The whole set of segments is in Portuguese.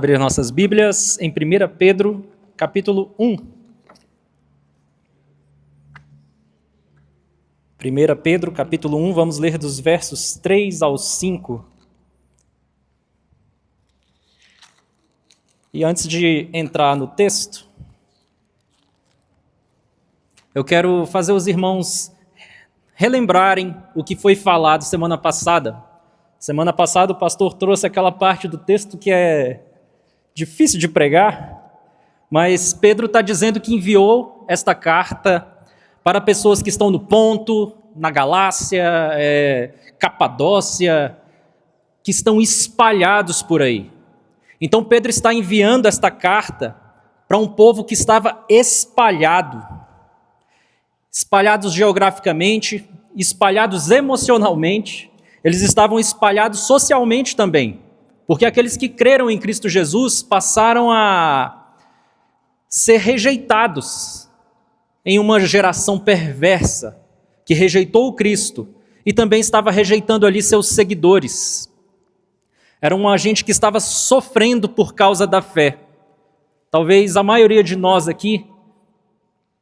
Abrir nossas Bíblias em 1 Pedro, capítulo 1. 1 Pedro, capítulo 1, vamos ler dos versos 3 ao 5. E antes de entrar no texto, eu quero fazer os irmãos relembrarem o que foi falado semana passada. Semana passada o pastor trouxe aquela parte do texto que é difícil de pregar, mas Pedro está dizendo que enviou esta carta para pessoas que estão no Ponto, na Galácia, Capadócia, que estão espalhados por aí. Então Pedro está enviando esta carta para um povo que estava espalhados geograficamente, espalhados emocionalmente, eles estavam espalhados socialmente também, porque aqueles que creram em Cristo Jesus passaram a ser rejeitados em uma geração perversa, que rejeitou o Cristo e também estava rejeitando ali seus seguidores. Era uma gente que estava sofrendo por causa da fé. Talvez a maioria de nós aqui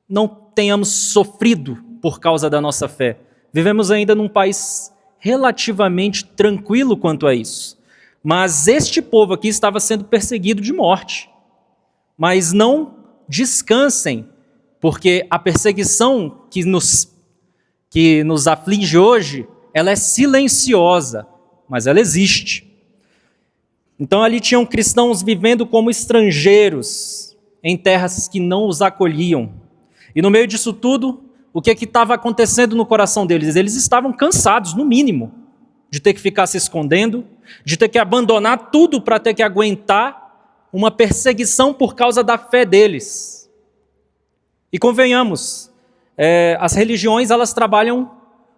não tenhamos sofrido por causa da nossa fé. Vivemos ainda num país relativamente tranquilo quanto a isso. Mas este povo aqui estava sendo perseguido de morte. Mas não descansem, porque a perseguição que nos aflige hoje, ela é silenciosa, mas ela existe. Então ali tinham cristãos vivendo como estrangeiros em terras que não os acolhiam. E no meio disso tudo, o que estava acontecendo no coração deles? Eles estavam cansados, no mínimo, de ter que ficar se escondendo, de ter que abandonar tudo para ter que aguentar uma perseguição por causa da fé deles. E convenhamos, as religiões elas trabalham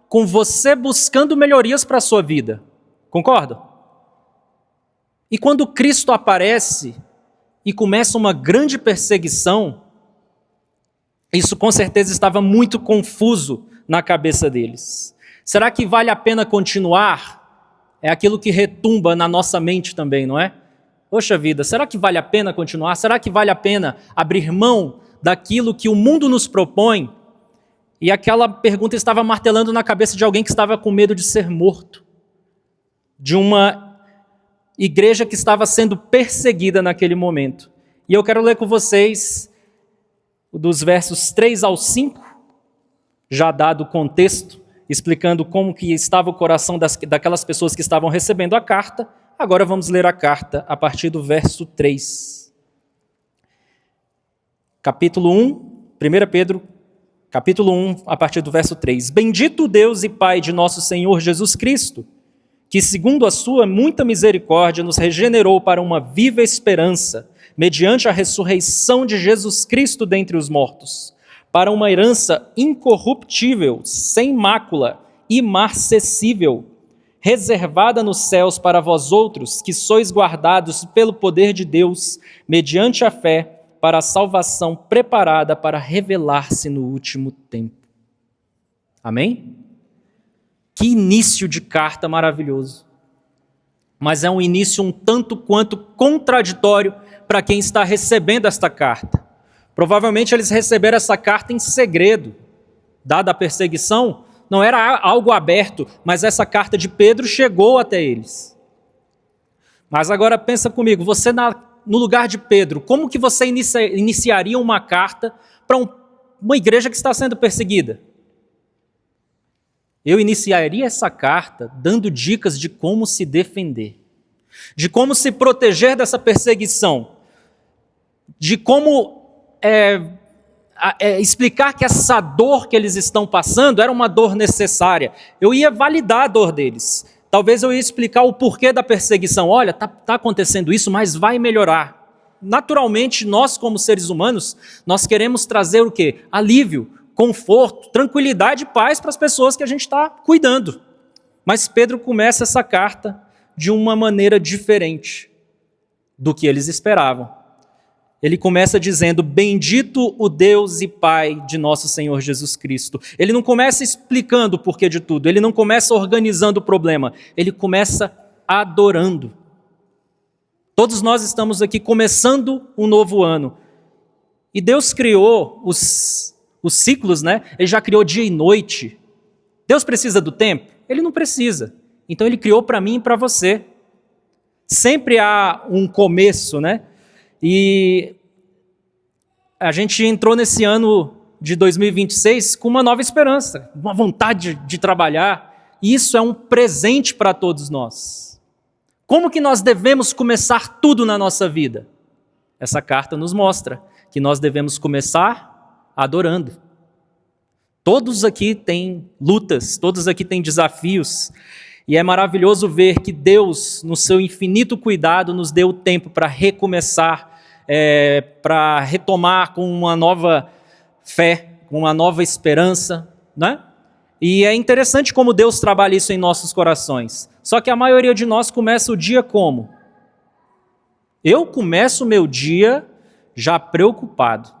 com você buscando melhorias para a sua vida. Concorda? E quando Cristo aparece e começa uma grande perseguição, isso com certeza estava muito confuso na cabeça deles. Será que vale a pena continuar? É aquilo que retumba na nossa mente também, não é? Poxa vida, será que vale a pena continuar? Será que vale a pena abrir mão daquilo que o mundo nos propõe? E aquela pergunta estava martelando na cabeça de alguém que estava com medo de ser morto, de uma igreja que estava sendo perseguida naquele momento. E eu quero ler com vocês dos versos 3 ao 5, já dado o contexto, explicando como que estava o coração daquelas pessoas que estavam recebendo a carta. Agora vamos ler a carta a partir do verso 3. Capítulo 1, 1 Pedro, capítulo 1, a partir do verso 3. Bendito Deus e Pai de nosso Senhor Jesus Cristo, que segundo a sua muita misericórdia nos regenerou para uma viva esperança, mediante a ressurreição de Jesus Cristo dentre os mortos, para uma herança incorruptível, sem mácula, imarcessível, reservada nos céus para vós outros, que sois guardados pelo poder de Deus, mediante a fé, para a salvação preparada para revelar-se no último tempo. Amém? Que início de carta maravilhoso. Mas é um início um tanto quanto contraditório para quem está recebendo esta carta. Provavelmente eles receberam essa carta em segredo. Dada a perseguição, não era algo aberto, mas essa carta de Pedro chegou até eles. Mas agora pensa comigo, você no lugar de Pedro, como que você iniciaria uma carta para uma igreja que está sendo perseguida? Eu iniciaria essa carta dando dicas de como se defender, de como se proteger dessa perseguição, de como explicar que essa dor que eles estão passando era uma dor necessária. Eu ia validar a dor deles. Talvez eu ia explicar o porquê da perseguição. Olha, está acontecendo isso, mas vai melhorar. Naturalmente, nós como seres humanos, nós queremos trazer o quê? Alívio, conforto, tranquilidade e paz para as pessoas que a gente está cuidando. Mas Pedro começa essa carta de uma maneira diferente do que eles esperavam. Ele começa dizendo, bendito o Deus e Pai de nosso Senhor Jesus Cristo. Ele não começa explicando o porquê de tudo, ele não começa organizando o problema, ele começa adorando. Todos nós estamos aqui começando um novo ano. E Deus criou os ciclos, né? Ele já criou dia e noite. Deus precisa do tempo? Ele não precisa. Então Ele criou para mim e para você. Sempre há um começo, né? E a gente entrou nesse ano de 2026 com uma nova esperança, uma vontade de trabalhar. E isso é um presente para todos nós. Como que nós devemos começar tudo na nossa vida? Essa carta nos mostra que nós devemos começar adorando. Todos aqui têm lutas, todos aqui têm desafios, e é maravilhoso ver que Deus, no seu infinito cuidado, nos deu tempo para recomeçar, para retomar com uma nova fé, com uma nova esperança, né? E é interessante como Deus trabalha isso em nossos corações. Só que a maioria de nós começa o dia como? Eu começo o meu dia já preocupado.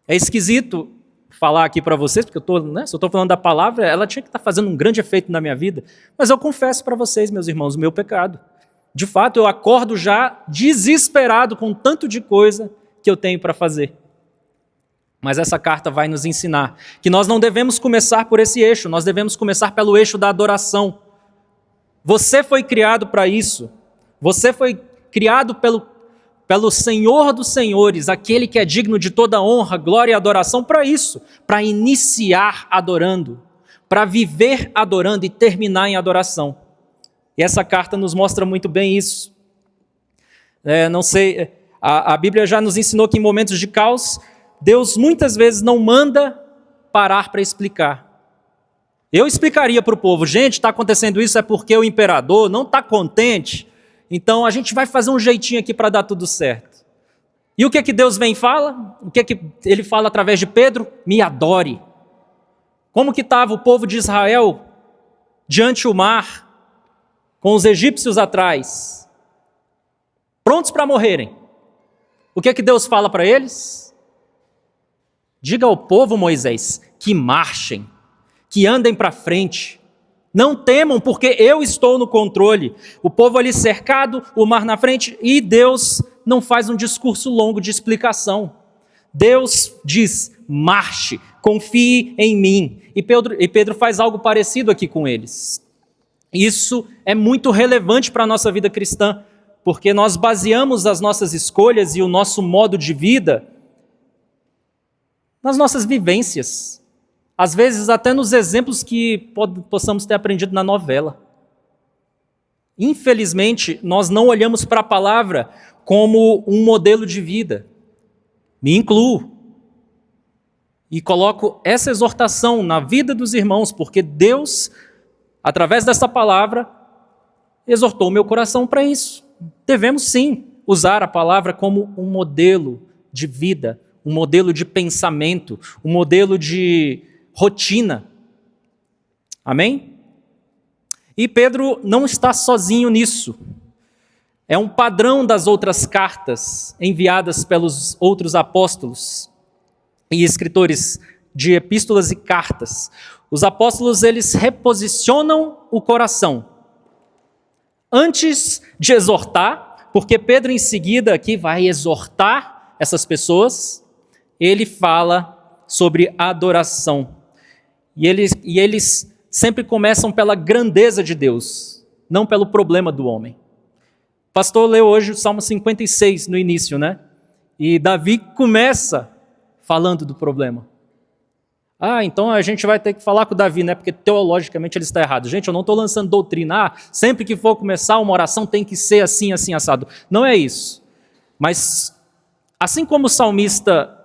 É esquisito falar aqui para vocês, porque se eu estou falando da palavra, ela tinha que estar fazendo um grande efeito na minha vida, mas eu confesso para vocês, meus irmãos, o meu pecado. De fato, eu acordo já desesperado com tanto de coisa que eu tenho para fazer. Mas essa carta vai nos ensinar que nós não devemos começar por esse eixo, nós devemos começar pelo eixo da adoração. Você foi criado para isso. Você foi criado pelo Senhor dos Senhores, aquele que é digno de toda honra, glória e adoração, para isso, para iniciar adorando, para viver adorando e terminar em adoração. E essa carta nos mostra muito bem isso. A Bíblia já nos ensinou que em momentos de caos, Deus muitas vezes não manda parar para explicar. Eu explicaria para o povo, gente, está acontecendo isso é porque o imperador não está contente, então a gente vai fazer um jeitinho aqui para dar tudo certo. E o que é que Deus vem e fala? O que é que Ele fala através de Pedro? Me adore. Como que estava o povo de Israel diante do mar, com os egípcios atrás, prontos para morrerem? O que é que Deus fala para eles? Diga ao povo, Moisés, que marchem, que andem para frente. Não temam, porque eu estou no controle. O povo ali cercado, o mar na frente, e Deus não faz um discurso longo de explicação. Deus diz, marche, confie em mim. E Pedro faz algo parecido aqui com eles. Isso é muito relevante para a nossa vida cristã, porque nós baseamos as nossas escolhas e o nosso modo de vida nas nossas vivências. Às vezes até nos exemplos que possamos ter aprendido na novela. Infelizmente, nós não olhamos para a palavra como um modelo de vida. Me incluo. E coloco essa exortação na vida dos irmãos, porque Deus, através dessa palavra, exortou o meu coração para isso. Devemos sim usar a palavra como um modelo de vida, um modelo de pensamento, um modelo de rotina. Amém? E Pedro não está sozinho nisso. É um padrão das outras cartas enviadas pelos outros apóstolos e escritores de epístolas e cartas. Os apóstolos, eles reposicionam o coração antes de exortar, porque Pedro em seguida aqui vai exortar essas pessoas. Ele fala sobre adoração. E eles sempre começam pela grandeza de Deus, não pelo problema do homem. O pastor leu hoje o Salmo 56 no início, né? E Davi começa falando do problema. Então a gente vai ter que falar com o Davi, né? Porque teologicamente ele está errado. Gente, eu não estou lançando doutrina. Sempre que for começar uma oração tem que ser assim, assim, assado. Não é isso. Mas assim como o salmista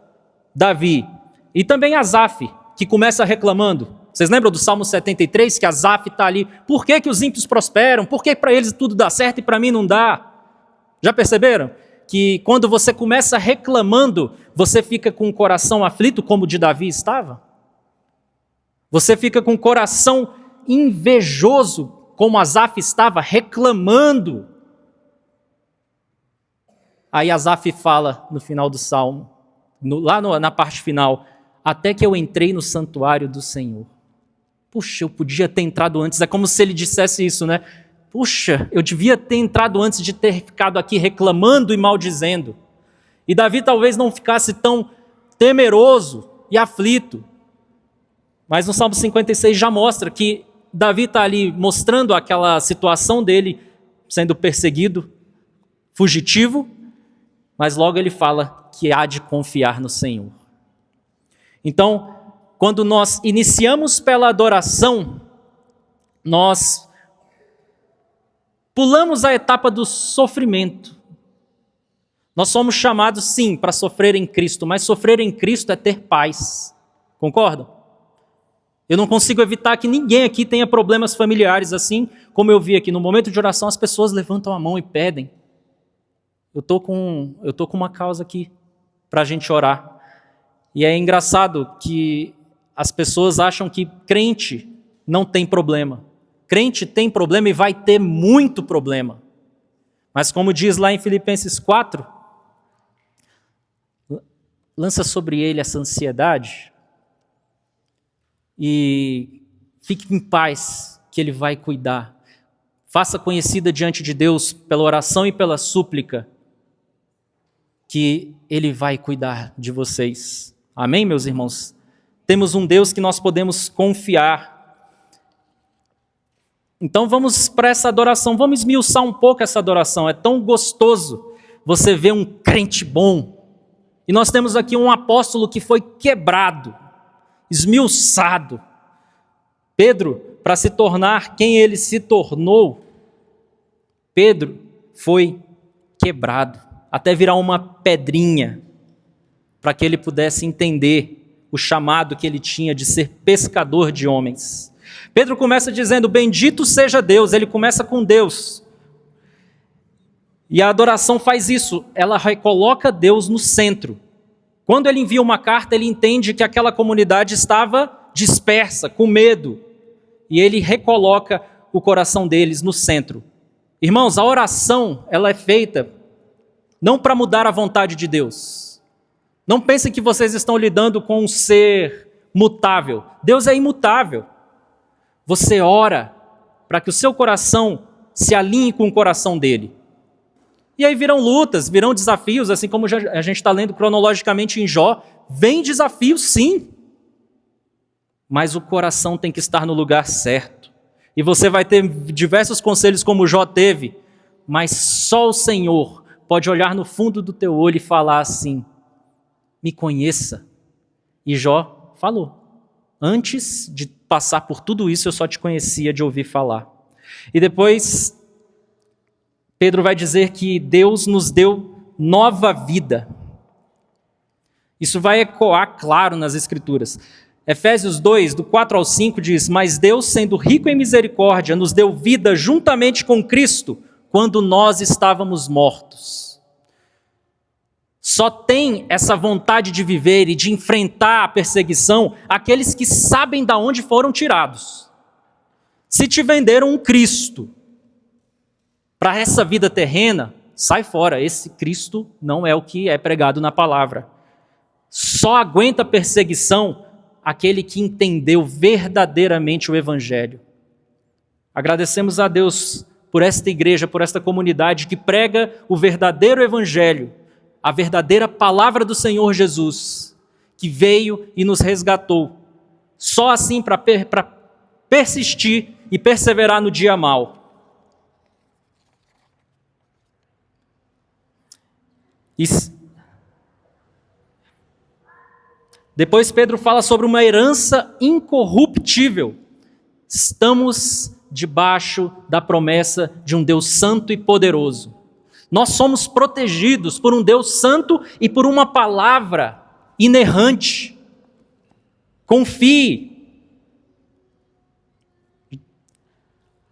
Davi e também Asaf, que começa reclamando. Vocês lembram do Salmo 73, que Asaf está ali? Por que os ímpios prosperam? Por que para eles tudo dá certo e para mim não dá? Já perceberam? Que quando você começa reclamando, você fica com o coração aflito, como o de Davi estava? Você fica com o coração invejoso, como Asaf estava, reclamando. Aí Asaf fala no final do Salmo, na parte final, até que eu entrei no santuário do Senhor. Puxa, eu podia ter entrado antes. É como se ele dissesse isso, né? puxa, eu devia ter entrado antes de ter ficado aqui reclamando e maldizendo. E Davi talvez não ficasse tão temeroso e aflito. Mas no Salmo 56 já mostra que Davi está ali mostrando aquela situação dele sendo perseguido, fugitivo, mas logo ele fala que há de confiar no Senhor. Então, quando nós iniciamos pela adoração, nós pulamos a etapa do sofrimento. Nós somos chamados, sim, para sofrer em Cristo, mas sofrer em Cristo é ter paz. Concordam? Eu não consigo evitar que ninguém aqui tenha problemas familiares, assim como eu vi aqui. No momento de oração, as pessoas levantam a mão e pedem. Eu tô com uma causa aqui para a gente orar. E é engraçado que as pessoas acham que crente não tem problema. Crente tem problema e vai ter muito problema. Mas como diz lá em Filipenses 4, lança sobre ele essa ansiedade e fique em paz, que ele vai cuidar. Faça conhecida diante de Deus pela oração e pela súplica que ele vai cuidar de vocês. Amém, meus irmãos? Temos um Deus que nós podemos confiar. Então vamos para essa adoração, vamos esmiuçar um pouco essa adoração. É tão gostoso você ver um crente bom. E nós temos aqui um apóstolo que foi quebrado, esmiuçado. Pedro, para se tornar quem ele se tornou, Pedro foi quebrado, até virar uma pedrinha, para que ele pudesse entender o chamado que ele tinha de ser pescador de homens. Pedro começa dizendo, bendito seja Deus, ele começa com Deus. E a adoração faz isso, ela recoloca Deus no centro. Quando ele envia uma carta, ele entende que aquela comunidade estava dispersa, com medo. E ele recoloca o coração deles no centro. Irmãos, a oração, ela é feita não para mudar a vontade de Deus. Não pensem que vocês estão lidando com um ser mutável. Deus é imutável. Você ora para que o seu coração se alinhe com o coração dele. E aí virão lutas, virão desafios, assim como a gente está lendo cronologicamente em Jó. Vem desafios, sim. Mas o coração tem que estar no lugar certo. E você vai ter diversos conselhos como Jó teve, mas só o Senhor pode olhar no fundo do teu olho e falar assim, me conheça. E Jó falou, antes de passar por tudo isso, eu só te conhecia de ouvir falar. E depois, Pedro vai dizer que Deus nos deu nova vida. Isso vai ecoar claro nas Escrituras. Efésios 2, do 4 ao 5 diz, mas Deus, sendo rico em misericórdia, nos deu vida juntamente com Cristo, quando nós estávamos mortos. Só tem essa vontade de viver e de enfrentar a perseguição aqueles que sabem de onde foram tirados. Se te venderam um Cristo para essa vida terrena, sai fora, esse Cristo não é o que é pregado na palavra. Só aguenta perseguição aquele que entendeu verdadeiramente o Evangelho. Agradecemos a Deus por esta igreja, por esta comunidade que prega o verdadeiro Evangelho, a verdadeira palavra do Senhor Jesus, que veio e nos resgatou. Só assim para persistir e perseverar no dia mau. Depois Pedro fala sobre uma herança incorruptível. Estamos debaixo da promessa de um Deus santo e poderoso. Nós somos protegidos por um Deus santo e por uma palavra inerrante. Confie.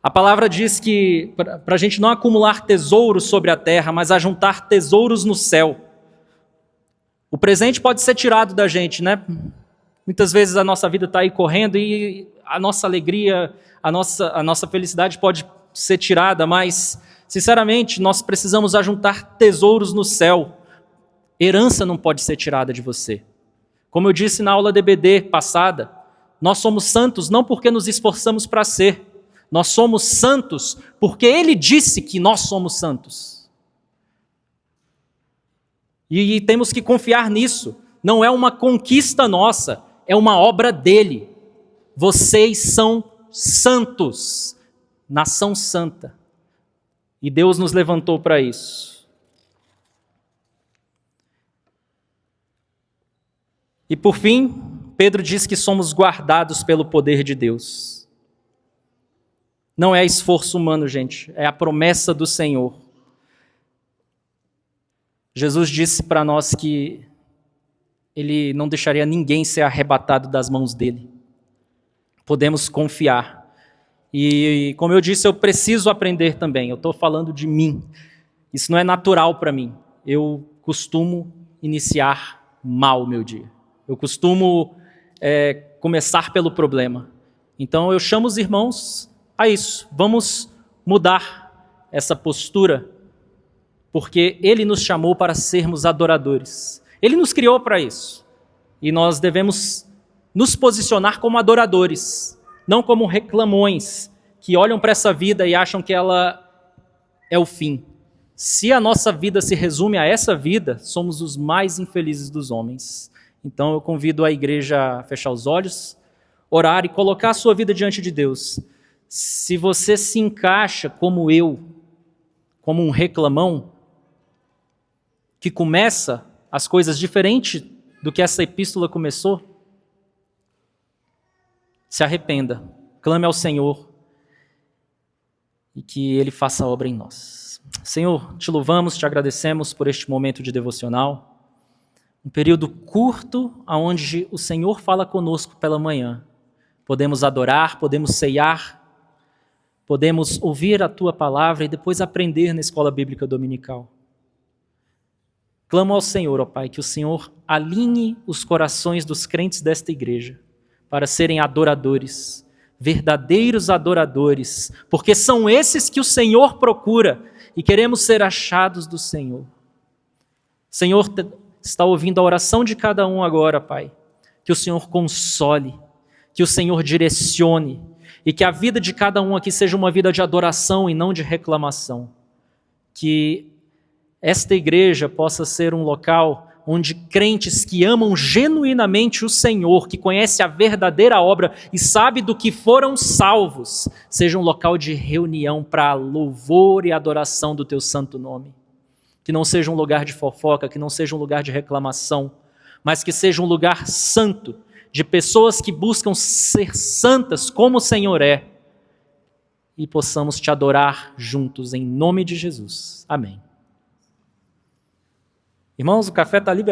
A palavra diz que para a gente não acumular tesouros sobre a terra, mas ajuntar tesouros no céu. O presente pode ser tirado da gente, né? Muitas vezes a nossa vida está aí correndo e a nossa alegria, a nossa felicidade pode ser tirada, mas, sinceramente, nós precisamos ajuntar tesouros no céu. Herança não pode ser tirada de você. Como eu disse na aula DBD passada, nós somos santos não porque nos esforçamos para ser, Nós somos santos porque Ele disse que nós somos santos. E temos que confiar nisso. Não é uma conquista nossa, é uma obra dele. Vocês são santos, nação santa. E Deus nos levantou para isso. E por fim, Pedro diz que somos guardados pelo poder de Deus. Não é esforço humano, gente, é a promessa do Senhor. Jesus disse para nós que Ele não deixaria ninguém ser arrebatado das mãos dele. Podemos confiar. E como eu disse, eu preciso aprender também. Eu estou falando de mim. Isso não é natural para mim. Eu costumo iniciar mal o meu dia. Eu costumo começar pelo problema. Então eu chamo os irmãos a isso. Vamos mudar essa postura, porque Ele nos chamou para sermos adoradores. Ele nos criou para isso. E nós devemos nos posicionar como adoradores, não como reclamões, que olham para essa vida e acham que ela é o fim. Se a nossa vida se resume a essa vida, somos os mais infelizes dos homens. Então eu convido a igreja a fechar os olhos, orar e colocar a sua vida diante de Deus. Se você se encaixa como eu, como um reclamão, que começa as coisas diferente do que essa epístola começou, se arrependa, clame ao Senhor e que Ele faça a obra em nós. Senhor, te louvamos, te agradecemos por este momento de devocional, um período curto onde o Senhor fala conosco pela manhã. Podemos adorar, podemos ceiar, podemos ouvir a Tua palavra e depois aprender na escola bíblica dominical. Clamo ao Senhor, ó Pai, que o Senhor alinhe os corações dos crentes desta igreja para serem adoradores, verdadeiros adoradores, porque são esses que o Senhor procura e queremos ser achados do Senhor. O Senhor está ouvindo a oração de cada um agora, Pai. Que o Senhor console, que o Senhor direcione e que a vida de cada um aqui seja uma vida de adoração e não de reclamação. Que esta igreja possa ser um local onde crentes que amam genuinamente o Senhor, que conhece a verdadeira obra e sabe do que foram salvos, seja um local de reunião para louvor e adoração do Teu santo nome. Que não seja um lugar de fofoca, que não seja um lugar de reclamação, mas que seja um lugar santo, de pessoas que buscam ser santas como o Senhor é, e possamos Te adorar juntos, em nome de Jesus. Amém. Irmãos, o café está liberado.